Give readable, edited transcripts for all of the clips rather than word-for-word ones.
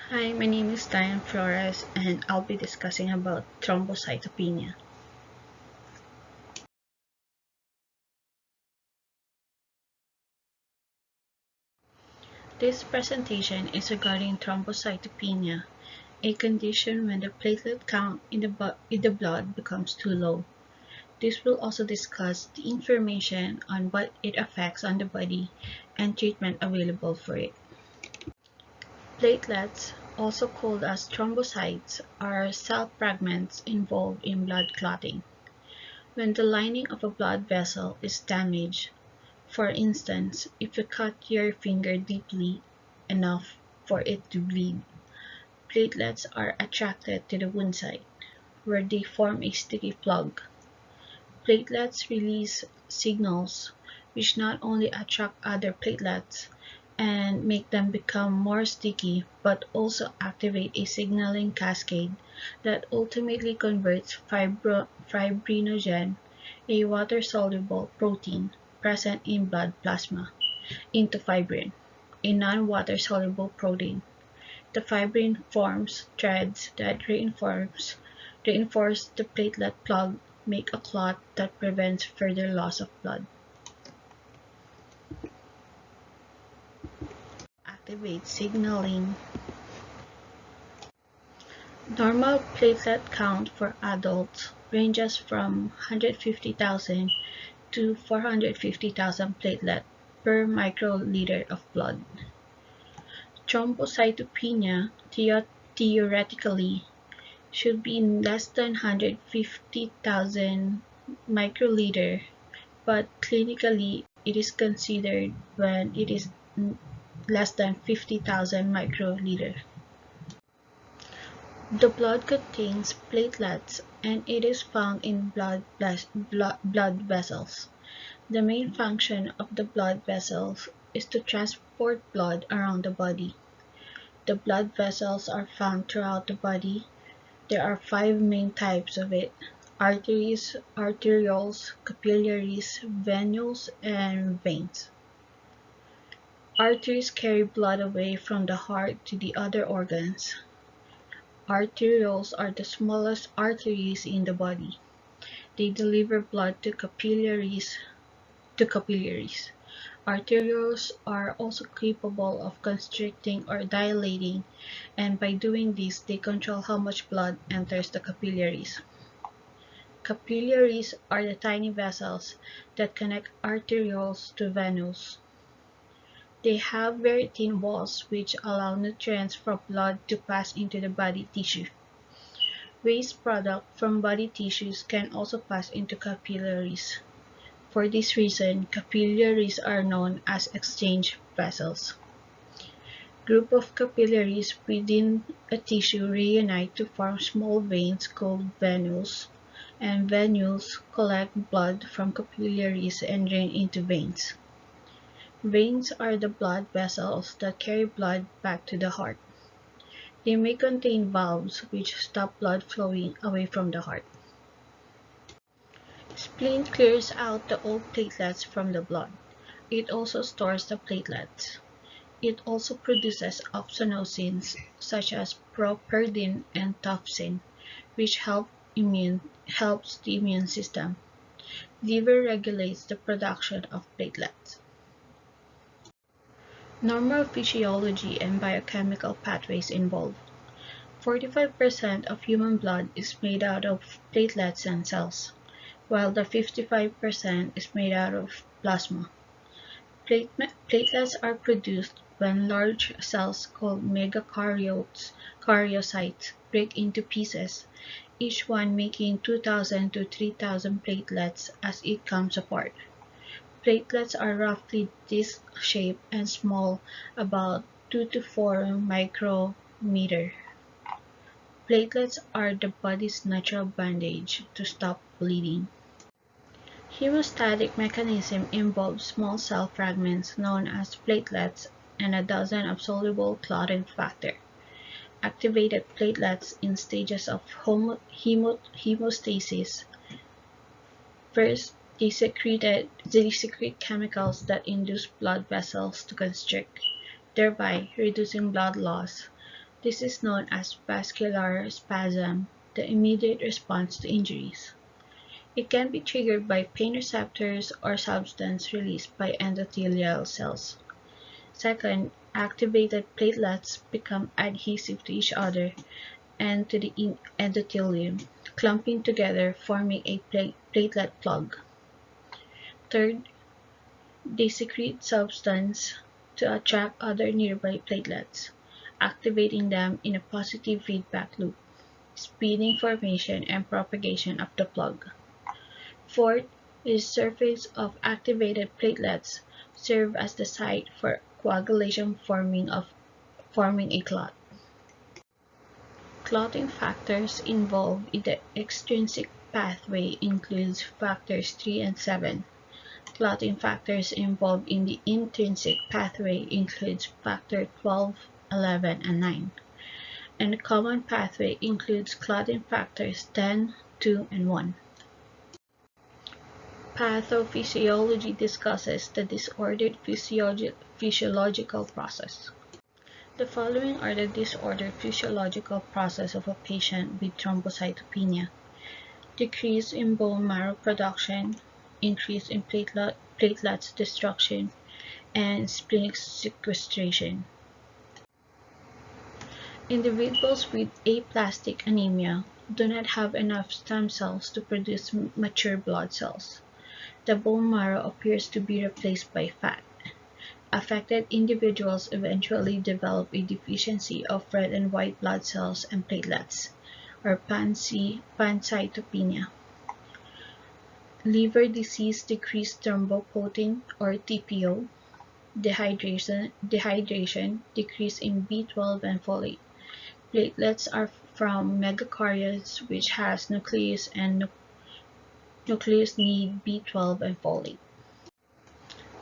Hi, my name is Diane Flores and I'll be discussing about thrombocytopenia. This presentation is regarding thrombocytopenia, a condition when the platelet count in the blood becomes too low. This will also discuss the information on what it affects on the body and treatment available for it. Platelets, also called as thrombocytes, are cell fragments involved in blood clotting. When the lining of a blood vessel is damaged, for instance, if you cut your finger deeply enough for it to bleed, platelets are attracted to the wound site, where they form a sticky plug. Platelets release signals which not only attract other platelets and make them become more sticky, but also activate a signaling cascade that ultimately converts fibrinogen, a water-soluble protein present in blood plasma, into fibrin, a non-water-soluble protein. The fibrin forms threads that reinforce the platelet plug, make a clot that prevents further loss of blood. Activate signaling. Normal platelet count for adults ranges from 150,000 to 450,000 platelet per microliter of blood. Thrombocytopenia theoretically should be less than 150,000 microliter, but clinically it is considered when it is less than 50,000 microliter. The blood contains platelets and it is found in blood vessels. The main function of the blood vessels is to transport blood around the body. The blood vessels are found throughout the body. There are 5 main types of it: arteries, arterioles, capillaries, venules, and veins. Arteries carry blood away from the heart to the other organs. Arterioles are the smallest arteries in the body. They deliver blood to capillaries. Arterioles are also capable of constricting or dilating, and by doing this, they control how much blood enters the capillaries. Capillaries are the tiny vessels that connect arterioles to venules. They have very thin walls which allow nutrients from blood to pass into the body tissue. Waste product from body tissues can also pass into capillaries. For this reason, capillaries are known as exchange vessels. Group of capillaries within a tissue reunite to form small veins called venules, and venules collect blood from capillaries and drain into veins. Veins are the blood vessels that carry blood back to the heart. They may contain valves which stop blood flowing away from the heart. Spleen clears out the old platelets from the blood. It also stores the platelets. It also produces opsonicins such as properdin and topsin, which helps the immune system. Liver regulates the production of platelets. Normal physiology and biochemical pathways involved. 45% of human blood is made out of platelets and cells, while the 55% is made out of plasma. Platelets are produced when large cells called megakaryocytes break into pieces, each one making 2,000 to 3,000 platelets as it comes apart. Platelets are roughly disc-shaped and small, about 2 to 4 micrometer. Platelets are the body's natural bandage to stop bleeding. Hemostatic mechanism involves small cell fragments known as platelets and a dozen of soluble clotting factor. Activated platelets in stages of hemostasis. First, they secrete chemicals that induce blood vessels to constrict, thereby reducing blood loss. This is known as vascular spasm, the immediate response to injuries. It can be triggered by pain receptors or substance released by endothelial cells. Second, activated platelets become adhesive to each other and to the endothelium, clumping together, forming a platelet plug. Third, they secrete substance to attract other nearby platelets, activating them in a positive feedback loop, speeding formation and propagation of the plug. Fourth is surface of activated platelets serve as the site for coagulation forming a clot. Clotting factors involved in the extrinsic pathway includes factors 3 and 7. Clotting factors involved in the intrinsic pathway includes factor 12, 11, and 9. And the common pathway includes clotting factors 10, 2, and 1. Pathophysiology discusses the disordered physiological process. The following are the disordered physiological process of a patient with thrombocytopenia: decrease in bone marrow production, increase in platelets destruction, and splenic sequestration. Individuals with aplastic anemia do not have enough stem cells to produce mature blood cells. The bone marrow appears to be replaced by fat. Affected individuals eventually develop a deficiency of red and white blood cells and platelets, or pancytopenia. Liver disease decreased thrombopoietin, or TPO, dehydration, decrease in B12 and folate. Platelets are from megakaryotes, which has nucleus, and nucleus need B12 and folate.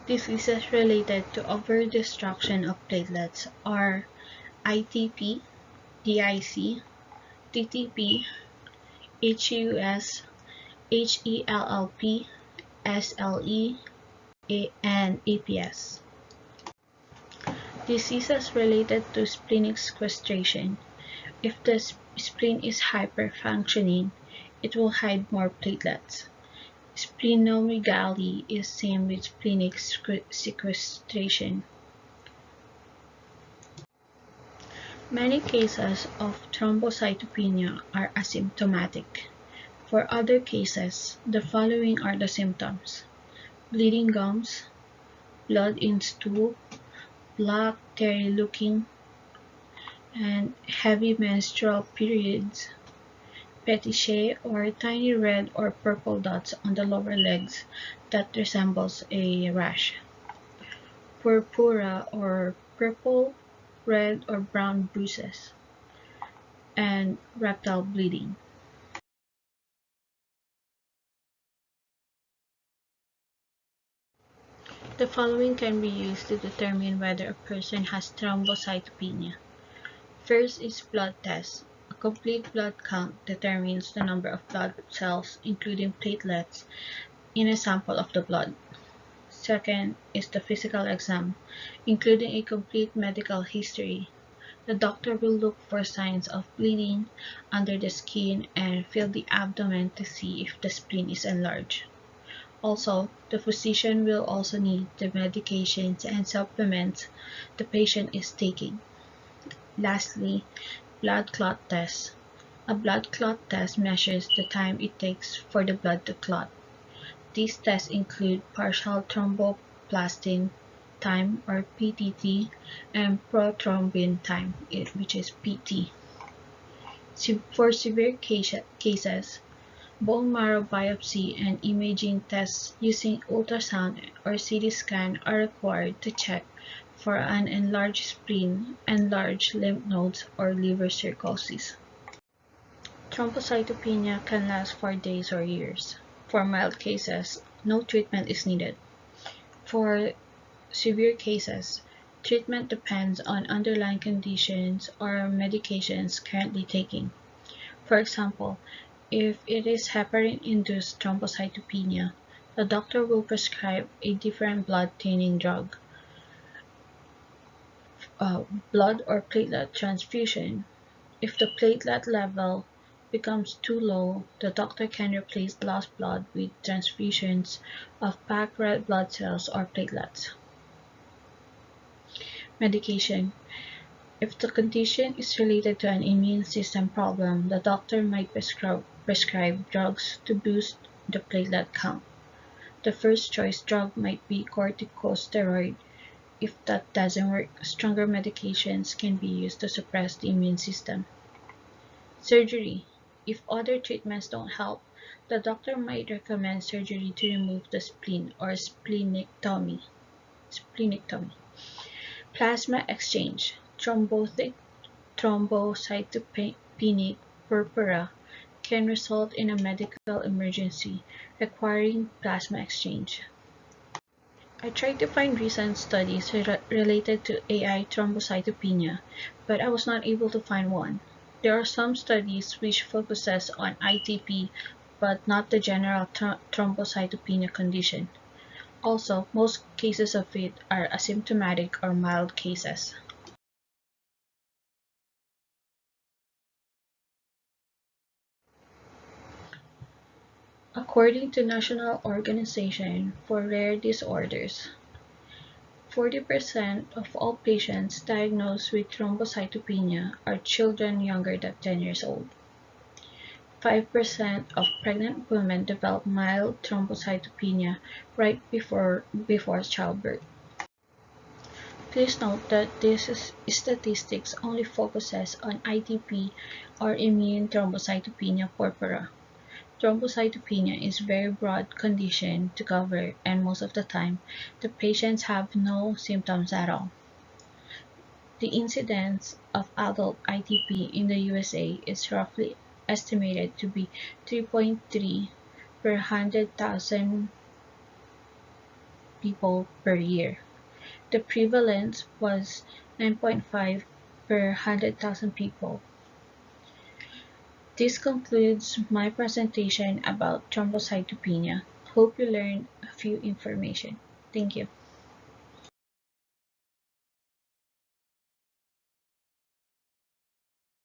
Diseases related to overdestruction of platelets are ITP, DIC, TTP, HUS, HELLP, SLE, and APS. Diseases related to splenic sequestration. If the spleen is hyperfunctioning, it will hide more platelets. Splenomegaly is same with splenic sequestration. Many cases of thrombocytopenia are asymptomatic. For other cases, the following are the symptoms: bleeding gums, blood in stool, black terry looking, and heavy menstrual periods, petechiae or tiny red or purple dots on the lower legs that resembles a rash, purpura or purple, red, or brown bruises, and rectal bleeding. The following can be used to determine whether a person has thrombocytopenia. First is blood test. A complete blood count determines the number of blood cells, including platelets, in a sample of the blood. Second is the physical exam, including a complete medical history. The doctor will look for signs of bleeding under the skin and feel the abdomen to see if the spleen is enlarged. Also, the physician will also need the medications and supplements the patient is taking. Lastly, blood clot test. A blood clot test measures the time it takes for the blood to clot. These tests include partial thromboplastin time, or PTT, and prothrombin time, which is PT. For severe cases, bone marrow biopsy and imaging tests using ultrasound or CT scan are required to check for an enlarged spleen, enlarged lymph nodes, or liver cirrhosis. Thrombocytopenia can last for days or years. For mild cases, no treatment is needed. For severe cases, treatment depends on underlying conditions or medications currently taking. For example, if it is heparin-induced thrombocytopenia, the doctor will prescribe a different blood thinning drug. blood or platelet transfusion. If the platelet level becomes too low, the doctor can replace lost blood with transfusions of packed red blood cells or platelets. Medication. If the condition is related to an immune system problem, the doctor might prescribe drugs to boost the platelet count. The first choice drug might be corticosteroid. If that doesn't work, stronger medications can be used to suppress the immune system. Surgery. If other treatments don't help, the doctor might recommend surgery to remove the spleen or splenectomy. Plasma exchange. Thrombocytopenic purpura can result in a medical emergency requiring plasma exchange. I tried to find recent studies related to AI thrombocytopenia, but I was not able to find one. There are some studies which focuses on ITP, but not the general thrombocytopenia condition. Also, most cases of it are asymptomatic or mild cases. According to National Organization for Rare Disorders, 40% of all patients diagnosed with thrombocytopenia are children younger than 10 years old. 5% of pregnant women develop mild thrombocytopenia right before childbirth. Please note that this statistics only focuses on ITP or immune thrombocytopenia purpura. Thrombocytopenia is a very broad condition to cover, and most of the time, the patients have no symptoms at all. The incidence of adult ITP in the USA is roughly estimated to be 3.3 per 100,000 people per year. The prevalence was 9.5 per 100,000 people. This concludes my presentation about thrombocytopenia. Hope you learned a few information. Thank you.